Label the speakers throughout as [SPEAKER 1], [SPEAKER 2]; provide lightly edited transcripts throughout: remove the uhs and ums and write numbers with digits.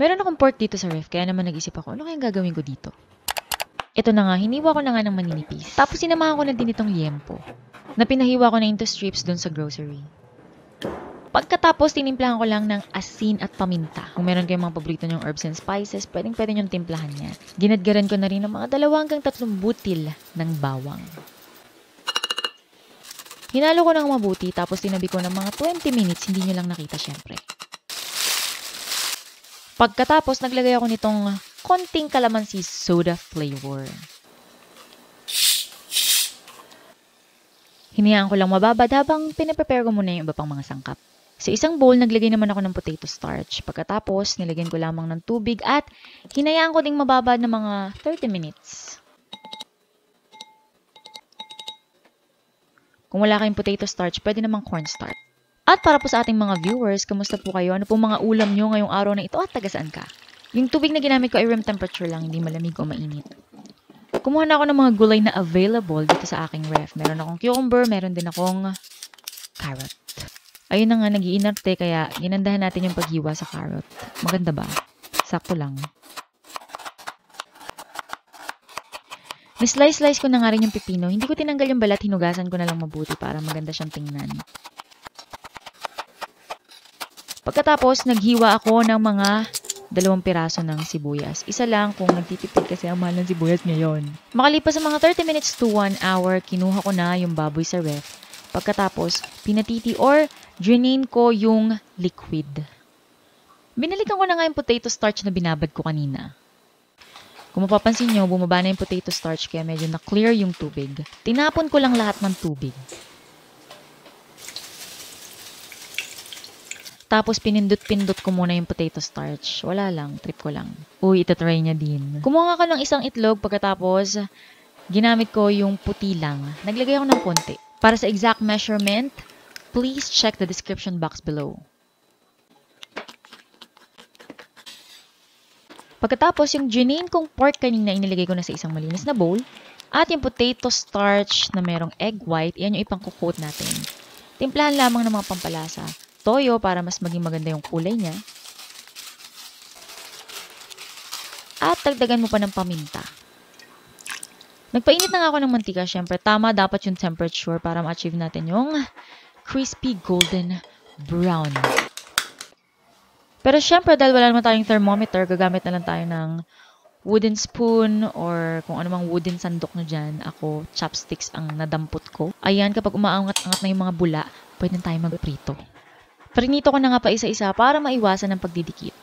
[SPEAKER 1] Meron akong pork dito sa ref, kaya naman nag-isip ako, ano kayang gagawin ko dito? Ito na nga, hiniwa ko na nga ng maninipis. Tapos sinamahan ko na din itong liempo, na pinahiwa ko na into strips dun sa grocery. Pagkatapos, tinimplahan ko lang ng asin at paminta. Kung meron kayong mga paborito nyong herbs and spices, pwedeng yung timplahan niya. Ginadgaran ko na rin ng mga 2 hanggang 3 butil ng bawang. Hinalo ko ng mabuti, tapos tinabi ko ng mga 20 minutes, hindi nyo lang nakita syempre. Pagkatapos, naglagay ako nitong konting calamansi soda flavor. Hinayaan ko lang mababad habang pinaprepare ko muna yung iba pang mga sangkap. Sa isang bowl, naglagay naman ako ng potato starch. Pagkatapos, nilagyan ko lamang ng tubig at hinayaan ko ding mababad ng mga 30 minutes. Kung wala kayong potato starch, pwede namang cornstarch. At para po sa ating mga viewers, kamusta po kayo? Ano po mga ulam nyo ngayong araw na ito at taga-saan ka? Yung tubig na ginamit ko ay room temperature lang, hindi malamig o mainit. Kumuha na ako ng mga gulay na available dito sa aking ref. Meron akong cucumber, meron din akong carrot. Ayun na nga, nag-iinarte, kaya ginandahan natin yung paghiwa sa carrot. Maganda ba? Sakto lang. Nislice-slice ko na nga rin yung pipino. Hindi ko tinanggal yung balat, hinugasan ko na lang mabuti para maganda siyang tingnan. Pagkatapos, naghiwa ako ng mga 2 piraso ng sibuyas. Isa lang kung nagtitipid kasi ang mahal ng sibuyas ngayon. Makalipas sa mga 30 minutes to 1 hour, kinuha ko na yung baboy sa ref. Pagkatapos, pinatiti or drainain ko yung liquid. Binalikan ko na nga yung potato starch na binabad ko kanina. Kung mapapansin nyo, bumaba na yung potato starch kaya medyo na-clear yung tubig. Tinapon ko lang lahat ng tubig. Tapos pinindot-pindot ko muna yung potato starch. Wala lang, trip ko lang. Uy, itatry niya din. Kumuha ko ng isang itlog pagkatapos ginamit ko yung puti lang. Naglagay ako ng konti. Para sa exact measurement, please check the description box below. Pagkatapos, yung drainain kong pork kanina, inilagay ko na sa isang malinis na bowl. At yung potato starch na merong egg white, yan yung ipang-coat natin. Timplahan lamang ng mga pampalasa. Toyo para mas maging maganda yung kulay niya. At dagdagan mo pa ng paminta. Nagpainit na nga ako ng mantika. Siyempre, tama dapat yung temperature para ma-achieve natin yung crispy golden brown. Pero siyempre, dahil wala naman tayong thermometer, gagamit na lang tayo ng wooden spoon or kung anumang wooden sandok nyo dyan. Ako, chopsticks ang nadampot ko. Ayan, kapag umaangat-angat na yung mga bula, pwede na tayo magprito. Prinito ko na nga pa isa-isa para maiwasan ang pagdidikit.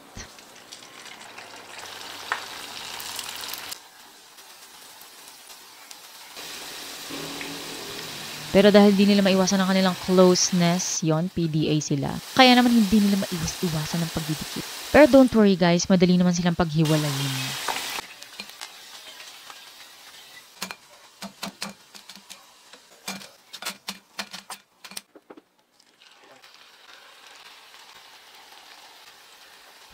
[SPEAKER 1] Pero dahil di nila maiwasan ang kanilang closeness, yon PDA sila. Kaya naman hindi nila maiwas-iwasan ang pagdidikit. Pero don't worry guys, madali naman silang paghiwalayin.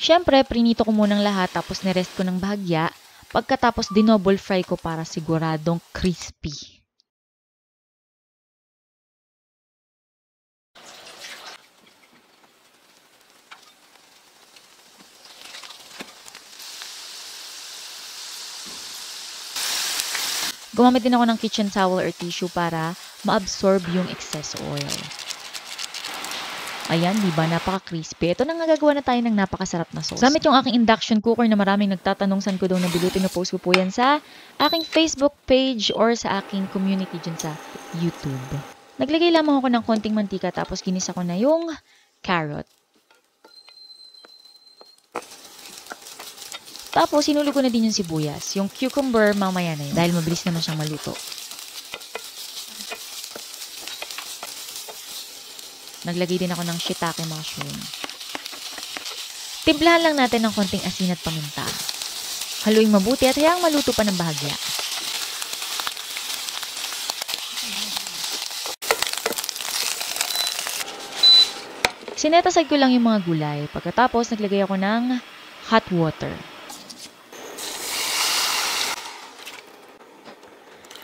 [SPEAKER 1] Siyempre, prinito ko munang lahat tapos nirest ko ng bahagya. Pagkatapos, dinoble fry ko para siguradong crispy. Gumamit din ako ng kitchen towel or tissue para ma-absorb yung excess oil. Ayan, diba? Napaka-crispy. Ito na nga gagawa na tayo ng napakasarap na sauce. Gamit yung aking induction cooker na maraming nagtatanong saan ko daw nabilutin. Pinost ko po yan sa aking Facebook page or sa aking community dyan sa YouTube. Naglagay lamang ako ng konting mantika tapos ginisa ko na yung carrot. Tapos, sinulog ko na din yung sibuyas. Yung cucumber, mamaya na yun. Dahil mabilis naman siyang maluto. Naglagay din ako ng shiitake mushroom. Timplahan lang natin ng konting asin at paminta. Haluin mabuti at hayaang maluto pa ng bahagya. Sinetasag ko lang yung mga gulay. Pagkatapos, naglagay ako ng hot water.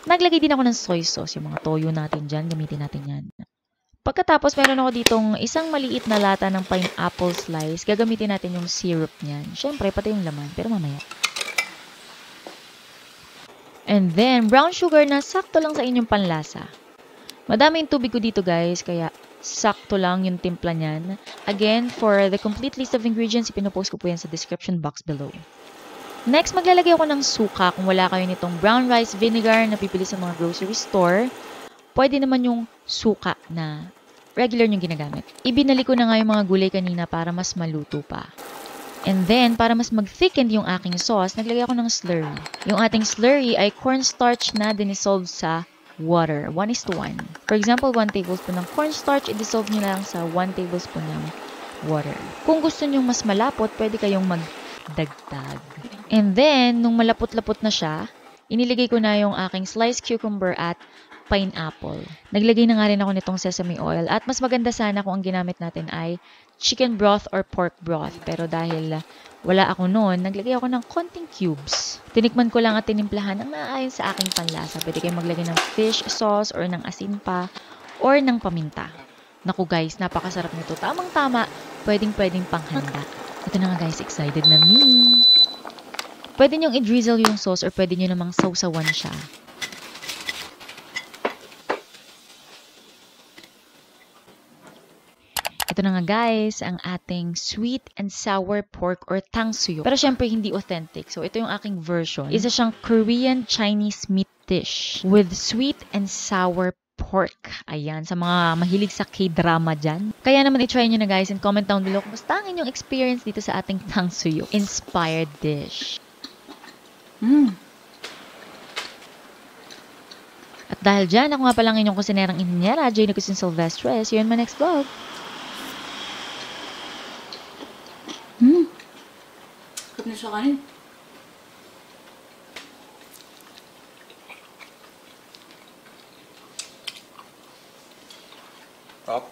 [SPEAKER 1] Naglagay din ako ng soy sauce. Yung mga toyo natin dyan, gamitin natin yan. Pagkatapos, meron ako ditong isang maliit na lata ng pineapple slice. Gagamitin natin yung syrup niyan. Siyempre, pati yung laman, pero mamaya. And then, brown sugar na sakto lang sa inyong panlasa. Madami yung tubig ko dito guys, kaya sakto lang yung timpla niyan. Again, for the complete list of ingredients, ipinopost ko po yan sa description box below. Next, maglalagay ako ng suka. Kung wala kayo nitong brown rice vinegar na pipili sa mga grocery store, pwede naman yung suka na regular yung ginagamit. Ibinalik ko na nga yung mga gulay kanina para mas maluto pa. And then, para mas mag-thicken yung aking sauce, naglagay ako ng slurry. Yung ating slurry ay cornstarch na dinisolve sa water. 1:1. For example, 1 tablespoon ng cornstarch, i-dissolve nyo lang sa 1 tablespoon ng water. Kung gusto nyo mas malapot, pwede kayong magdagdag. And then, nung malapot-lapot na siya, iniligay ko na yung aking sliced cucumber at pineapple. Naglagay na nga rin ako nitong sesame oil. At mas maganda sana kung ang ginamit natin ay chicken broth or pork broth. Pero dahil wala ako noon, naglagay ako ng konting cubes. Tinikman ko lang at tinimplahan ng naayon sa aking panlasa. Pwede kayong maglagay ng fish sauce or ng asin pa or ng paminta. Naku guys, napakasarap nito. Tamang-tama, pwedeng-pwedeng panghanda. Ito na nga guys, excited na me. Pwede nyong i-drizzle yung sauce or pwede nyo namang sausawan siya. Ito na nga guys, ang ating sweet and sour pork or 탕수육. Pero syempre hindi authentic. So ito yung aking version. Isa siyang Korean Chinese meat dish with sweet and sour pork. Ayan, sa mga mahilig sa K-drama dyan. Kaya naman i-try nyo na guys and comment down below kung basta ang inyong experience dito sa ating 탕수육 inspired dish. At dahil dyan, ako nga palang inyong kusinerang inhinyera, Jane Cusin Silvestre. See you in my next vlog.
[SPEAKER 2] Sarap na sa kanin.
[SPEAKER 3] Up.